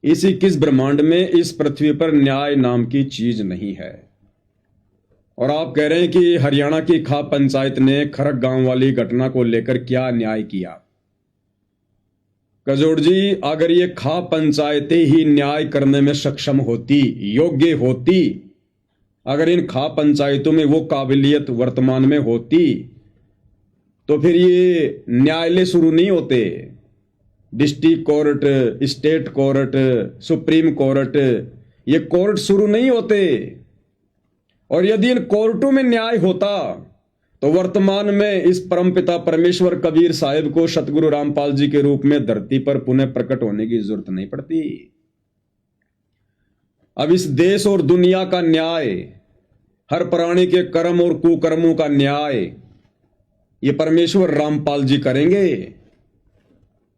इस 21 ब्रह्मांड में इस पृथ्वी पर न्याय नाम की चीज नहीं है। और आप कह रहे हैं कि हरियाणा की खाप पंचायत ने खरक गांव वाली घटना को लेकर क्या न्याय किया। कजोड़ जी, अगर ये खाप पंचायतें ही न्याय करने में सक्षम होती, योग्य होती, अगर इन खाप पंचायतों में वो काबिलियत वर्तमान में होती, तो फिर ये न्यायालय शुरू नहीं होते। District court, state court, supreme court, ये कोर्ट शुरू नहीं होते। और यदि इन कोर्टों में न्याय होता तो वर्तमान में इस परमपिता परमेश्वर कबीर साहिब को सतगुरु रामपाल जी के रूप में धरती पर पुनः प्रकट होने की जरूरत नहीं पड़ती। अब इस देश और दुनिया का न्याय, हर प्राणी के कर्म और कुकर्मों का न्याय, ये परमेश्वर रामपाल जी करेंगे।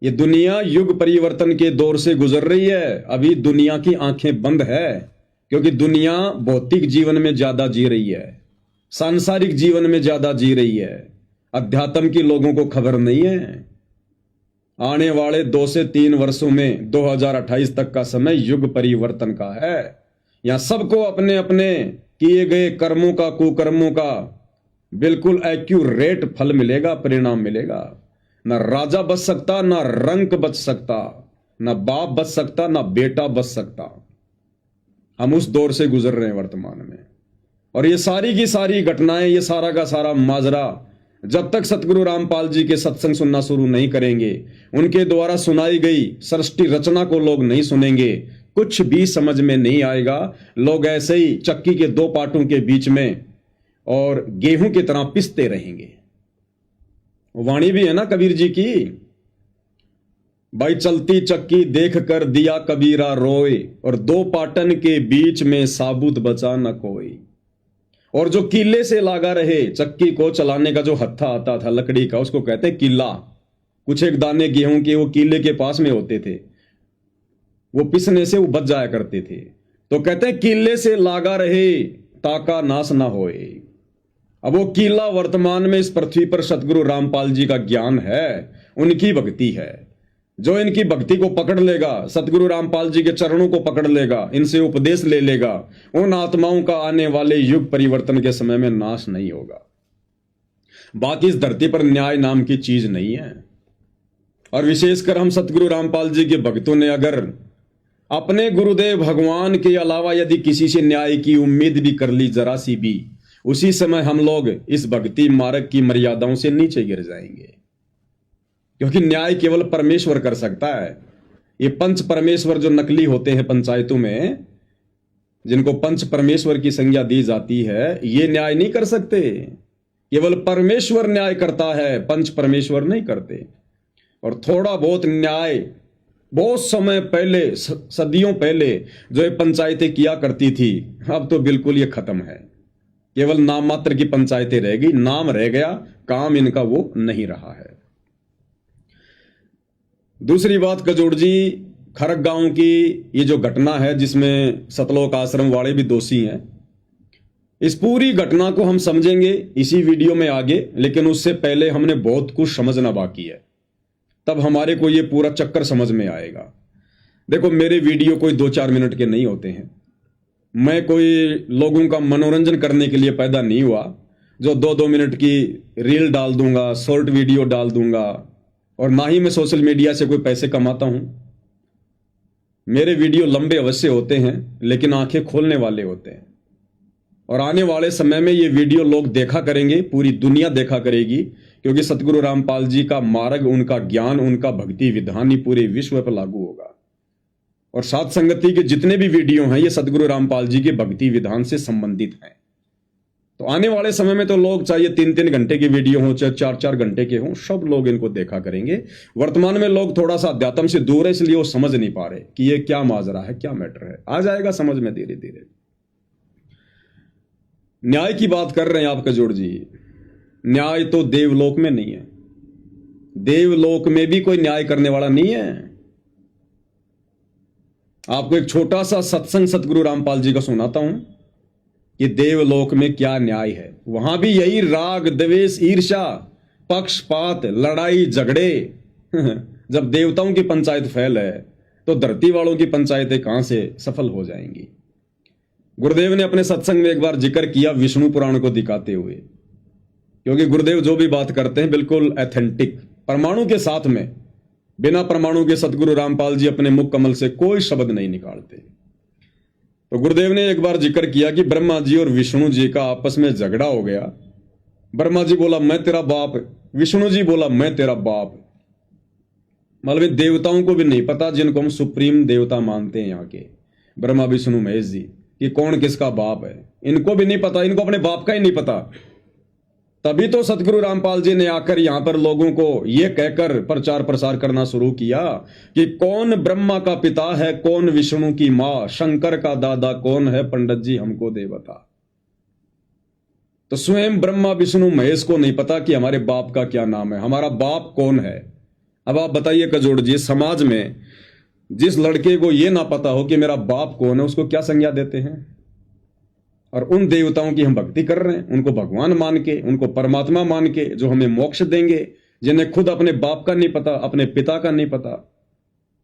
ये दुनिया युग परिवर्तन के दौर से गुजर रही है। अभी दुनिया की आंखें बंद है, क्योंकि दुनिया भौतिक जीवन में ज्यादा जी रही है, सांसारिक जीवन में ज्यादा जी रही है। अध्यात्म की लोगों को खबर नहीं है। आने वाले 2 से 3 वर्षों में 2028 तक का समय युग परिवर्तन का है। यहां सबको अपने अपने किए गए कर्मों का, कुकर्मों का बिल्कुल एक्यूरेट फल मिलेगा, परिणाम मिलेगा। ना राजा बच सकता, ना रंक बच सकता, ना बाप बच सकता, ना बेटा बच सकता। हम उस दौर से गुजर रहे हैं वर्तमान में। और ये सारी की सारी घटनाएं, ये सारा का सारा माजरा, जब तक सतगुरु रामपाल जी के सत्संग सुनना शुरू नहीं करेंगे, उनके द्वारा सुनाई गई सृष्टि रचना को लोग नहीं सुनेंगे, कुछ भी समझ में नहीं आएगा। लोग ऐसे ही चक्की के 2 पाटों के बीच में और गेहूं की तरह पिसते रहेंगे। वाणी भी है ना कबीर जी की, भाई चलती चक्की देख कर दिया कबीरा रोए, और 2 पाटन के बीच में साबुत बचा न कोई। और जो कीले से लागा रहे, चक्की को चलाने का जो हत्था आता था लकड़ी का, उसको कहते हैं कीला। कुछ एक दाने गेहूं के वो कीले के पास में होते थे, वो पिसने से वो बच जाया करते थे। तो कहते हैं कीले से लागा रहे ताका नाश ना होए। अब वो कीला वर्तमान में इस पृथ्वी पर सतगुरु रामपाल जी का ज्ञान है, उनकी भक्ति है। जो इनकी भक्ति को पकड़ लेगा, सतगुरु रामपाल जी के चरणों को पकड़ लेगा, इनसे उपदेश ले लेगा, उन आत्माओं का आने वाले युग परिवर्तन के समय में नाश नहीं होगा। बाकी इस धरती पर न्याय नाम की चीज नहीं है। और विशेषकर हम सतगुरु रामपाल जी के भक्तों ने अगर अपने गुरुदेव भगवान के अलावा यदि किसी से न्याय की उम्मीद भी कर ली जरा सी भी, उसी समय हम लोग इस भक्ति मार्ग की मर्यादाओं से नीचे गिर जाएंगे। क्योंकि न्याय केवल परमेश्वर कर सकता है। ये पंच परमेश्वर जो नकली होते हैं पंचायतों में, जिनको पंच परमेश्वर की संज्ञा दी जाती है, ये न्याय नहीं कर सकते। केवल परमेश्वर न्याय करता है, पंच परमेश्वर नहीं करते। और थोड़ा बहुत न्याय बहुत समय पहले, सदियों पहले जो ये पंचायतें किया करती थी, अब तो बिल्कुल ये खत्म है। केवल नाम मात्र की पंचायतें रहेगी, नाम रह गया, काम इनका वो नहीं रहा है। दूसरी बात कजोड़ जी, खरक गांव की ये जो घटना है जिसमें सतलोक आश्रम वाले भी दोषी हैं, इस पूरी घटना को हम समझेंगे इसी वीडियो में आगे। लेकिन उससे पहले हमने बहुत कुछ समझना बाकी है, तब हमारे को ये पूरा चक्कर समझ में आएगा। देखो, मेरे वीडियो कोई 2-4 मिनट के नहीं होते हैं। मैं कोई लोगों का मनोरंजन करने के लिए पैदा नहीं हुआ जो 2-2 मिनट की रील डाल दूंगा, शॉर्ट वीडियो डाल दूंगा। और ना ही मैं सोशल मीडिया से कोई पैसे कमाता हूं। मेरे वीडियो लंबे अवश्य होते हैं, लेकिन आंखें खोलने वाले होते हैं। और आने वाले समय में ये वीडियो लोग देखा करेंगे, पूरी दुनिया देखा करेगी, क्योंकि सतगुरु रामपाल जी का मार्ग, उनका ज्ञान, उनका भक्ति विधान ही पूरे विश्व पर लागू होगा। और सात संगति के जितने भी वीडियो हैं, ये सतगुरु रामपाल जी के भक्ति विधान से संबंधित हैं। तो आने वाले समय में तो लोग चाहे 3-3 घंटे की वीडियो हो, चाहे 4-4 घंटे के हों, सब लोग इनको देखा करेंगे। वर्तमान में लोग थोड़ा सा अध्यात्म से दूर है, इसलिए वो समझ नहीं पा रहे कि ये क्या माजरा है, क्या मैटर है। आ जाएगा समझ में धीरे धीरे। न्याय की बात कर रहे हैं आप कजोड़ जी। न्याय तो देवलोक में नहीं है, देवलोक में भी कोई न्याय करने वाला नहीं है। आपको एक छोटा सा सत्संग सतगुरु रामपाल जी का सुनाता हूं कि देवलोक में क्या न्याय है। वहां भी यही राग, द्वेष, ईर्ष्या, पक्षपात, लड़ाई झगड़े जब देवताओं की पंचायत फैल है, तो धरती वालों की पंचायतें कहां से सफल हो जाएंगी। गुरुदेव ने अपने सत्संग में एक बार जिक्र किया विष्णु पुराण को दिखाते हुए, क्योंकि गुरुदेव जो भी बात करते हैं बिल्कुल एथेंटिक, परमाणु के साथ में, बिना परमाणु के सतगुरु रामपाल जी अपने मुख कमल से कोई शब्द नहीं निकालते। तो गुरुदेव ने एक बार जिक्र किया कि ब्रह्मा जी और विष्णु जी का आपस में झगड़ा हो गया। ब्रह्मा जी बोला मैं तेरा बाप, विष्णु जी बोला मैं तेरा बाप। मतलब देवताओं को भी नहीं पता, जिनको हम सुप्रीम देवता मानते हैं यहाँ के ब्रह्मा विष्णु महेश जी, कि कौन किसका बाप है, इनको भी नहीं पता, इनको अपने बाप का ही नहीं पता। तभी तो सतगुरु रामपाल जी ने आकर यहां पर लोगों को यह कहकर प्रचार प्रसार करना शुरू किया कि कौन ब्रह्मा का पिता है, कौन विष्णु की मां, शंकर का दादा कौन है, पंडित जी हमको दे बता। तो स्वयं ब्रह्मा विष्णु महेश को नहीं पता कि हमारे बाप का क्या नाम है, हमारा बाप कौन है। अब आप बताइए कजोड़ जी, समाज में जिस लड़के को यह ना पता हो कि मेरा बाप कौन है, उसको क्या संज्ञा देते हैं। और उन देवताओं की हम भक्ति कर रहे हैं, उनको भगवान मान के, उनको परमात्मा मान के, जो हमें मोक्ष देंगे, जिन्हें खुद अपने बाप का नहीं पता, अपने पिता का नहीं पता।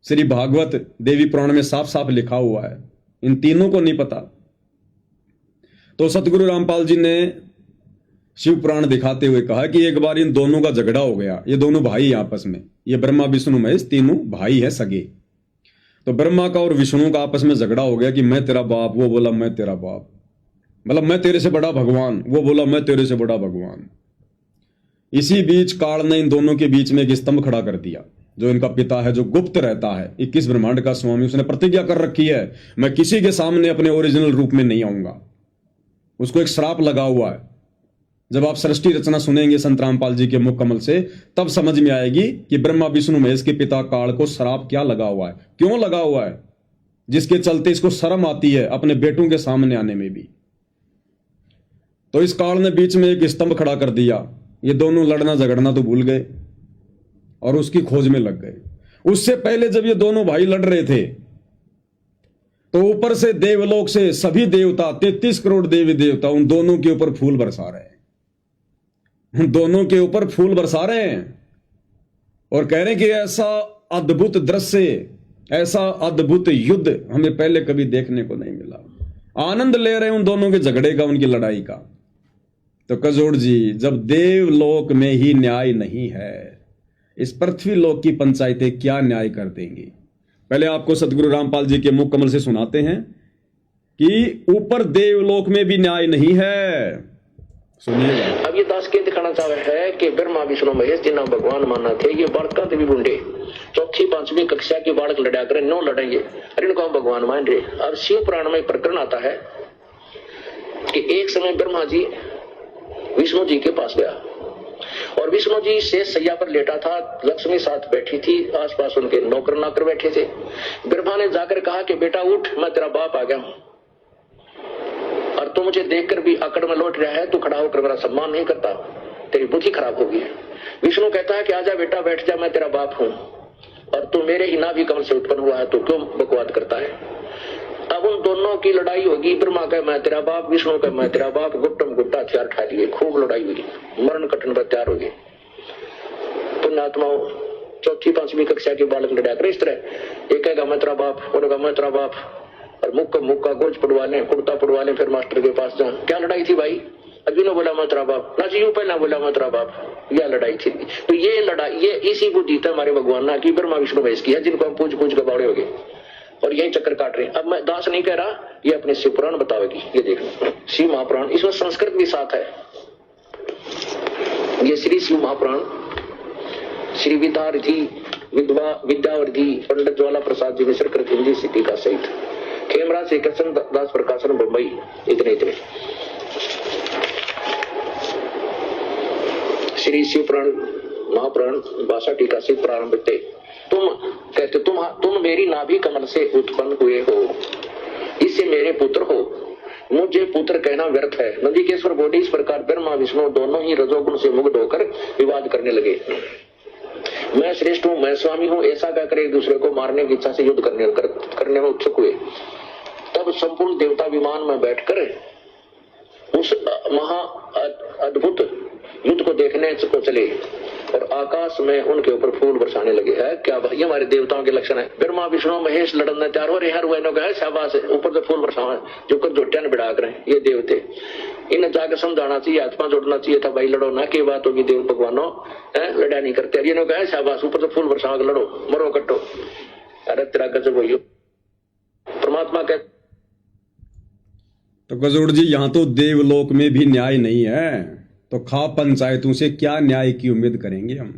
श्री भागवत देवी पुराण में साफ साफ लिखा हुआ है, इन तीनों को नहीं पता। तो सतगुरु रामपाल जी ने शिव पुराण दिखाते हुए कहा कि एक बार इन दोनों का झगड़ा हो गया, ये दोनों भाई आपस में, ये ब्रह्मा विष्णु महेश तीनों भाई है सगे। तो ब्रह्मा का और विष्णु का आपस में झगड़ा हो गया कि मैं तेरा बाप, वो बोला मैं तेरा बाप, मतलब मैं तेरे से बड़ा भगवान, वो बोला मैं तेरे से बड़ा भगवान। इसी बीच काल ने इन दोनों के बीच में एक स्तंभ खड़ा कर दिया, जो इनका पिता है, जो गुप्त रहता है, 21 ब्रह्मांड का स्वामी, उसने प्रतिज्ञा कर रखी है मैं किसी के सामने अपने ओरिजिनल रूप में नहीं आऊंगा। उसको एक श्राप लगा हुआ है। जब आप सृष्टि रचना सुनेंगे संत रामपाल जी के मुख कमल से, तब समझ में आएगी कि ब्रह्मा विष्णु महेश के पिता काल को श्राप क्या लगा हुआ है, क्यों लगा हुआ है, जिसके चलते इसको शर्म आती है अपने बेटों के सामने आने में भी। तो इस काल ने बीच में एक स्तंभ खड़ा कर दिया। ये दोनों लड़ना झगड़ना तो भूल गए और उसकी खोज में लग गए। उससे पहले जब ये दोनों भाई लड़ रहे थे, तो ऊपर से देवलोक से सभी देवता, 33 करोड़ देवी देवता उन दोनों के ऊपर फूल बरसा रहे हैं, उन दोनों के ऊपर फूल बरसा रहे हैं और कह रहे हैं कि ऐसा अद्भुत दृश्य, ऐसा अद्भुत युद्ध हमें पहले कभी देखने को नहीं मिला। आनंद ले रहे हैं उन दोनों के झगड़े का, उनकी लड़ाई का। तो कजोड़ जी, जब देवलोक में ही न्याय नहीं है, इस पृथ्वी लोक की पंचायतें क्या न्याय कर देंगी। पहले आपको सतगुरु रामपाल जी के मुख कमल से सुनाते हैं कि ऊपर देवलोक में भी न्याय नहीं है। सुनिएगा। अब ये दास के दिखाना चाह रहा है कि ब्रह्मा विष्णु महेश जिन्हें भगवान माना थे, ये बालका भी बुंडे 4वीं 5वीं कक्षा के बालक लड़ा कर नो लड़ेंगे, अरे इनको हम भगवान मान रहे। अब शिव पुराण में प्रकरण आता है कि एक समय ब्रह्मा जी विष्णु जी के पास गया और विष्णु जी से सैया पर लेटा था, लक्ष्मी साथ बैठी थी, आसपास उनके नौकर नाकर बैठे थे। ब्रह्मा ने जाकर कहा कि बेटा उठ, मैं तेरा बाप आ गया हूं और तू मुझे देखकर भी अकड़ में लौट रहा है, तू खड़ा होकर मेरा सम्मान नहीं करता, तेरी बुद्धि खराब होगी। विष्णु कहता है कि आजा बेटा बैठ जा, मैं तेरा बाप हूं और तू मेरे ही नाभि कमल से उत्पन्न हुआ है, तू क्यों बकवाद करता है। अब उन दोनों की लड़ाई होगी, ब्रह्मा का मैं तेरा बाप, विष्णु का मैं तेरा बाप, गुट्टम गुट्टा हथियार उठा लिए, खूब लड़ाई हुई, मरण कटन पर तैयार हो गए। पुण्यात्माओं 4वीं 5वीं कक्षा के बालक लड़ा कर इस तरह, एक कहेगा मैं तेरा बाप, बोलेगा मैं तेरा बाप, और मुक्का गोज पड़वा लें, कुर्ता पड़वा लें, फिर मास्टर के पास जाऊं। क्या लड़ाई थी भाई? अभी बोला मैं तेरा बाप, ना जी पहला बोला मैं तेरा बाप, यह लड़ाई थी। तो ये लड़ाई, ये इसी बुद्धि था हमारे भगवान ना की ब्रह्मा विष्णु महेश की है, जिनको हम पूछ पूछ के बावड़े हो गए और यही चक्कर काट रहे हैं। अब मैं दास नहीं कह रहा, ये अपने शिव पुराण बतावेगी, ये देखना शिव महापुराण, इसमें संस्कृत भी साथ है। ये श्री शिव महापुराण श्री विद्यार्थी विद्यावर्थी पंडित ज्वाला प्रसाद जी मिश्र कृत हिंदी सिद्धि का सहित, खेमराज श्री कृष्ण दास प्रकाशन मुंबई, इतने श्री शिव पुराण महापुराण भाषा टीका से प्रारंभ थे। तुम कहते तुम मेरी नाभि कमल से उत्पन्न हुए हो, इससे मेरे पुत्र हो, मुझे पुत्र कहना व्यर्थ है। नंदिकेश्वर बोली इस प्रकार ब्रह्मा विष्णु दोनों ही रजोगुण से मुग्ध होकर विवाद करने लगे। मैं श्रेष्ठ हूँ, मैं स्वामी हूँ, ऐसा कहकर एक दूसरे को मारने की इच्छा से युद्ध करने में उत्सुक हुए। तब संपूर्ण देवता विमान में बैठकर उस महा अद्भुत युद्ध को देखने को चले। और आकाश में उनके ऊपर फूल बरसाने लगे। है क्या ये हमारे देवताओं के लक्षण है। ब्रह्मा विष्णु महेश लड़ना चार हो रहे हर हुए कहा शाबाश है, ऊपर से फूल बरसावा जो कर जोटिया ने बिड़ा कर ये देवते। इन्हें जाकर समझाना चाहिए, हाथ पांव जोड़ना चाहिए था, भाई लड़ो ना, की बात होगी देव भगवानों, लड़ा नहीं करते। ये कहा शाबाश, ऊपर से फूल बरसावा लड़ो मरो कट्टो। अरे तेरा गजब हो परमात्मा कह। तो गजोड़ जी, यहां तो देवलोक में भी न्याय नहीं है, तो खा पंचायतों से क्या न्याय की उम्मीद करेंगे हम।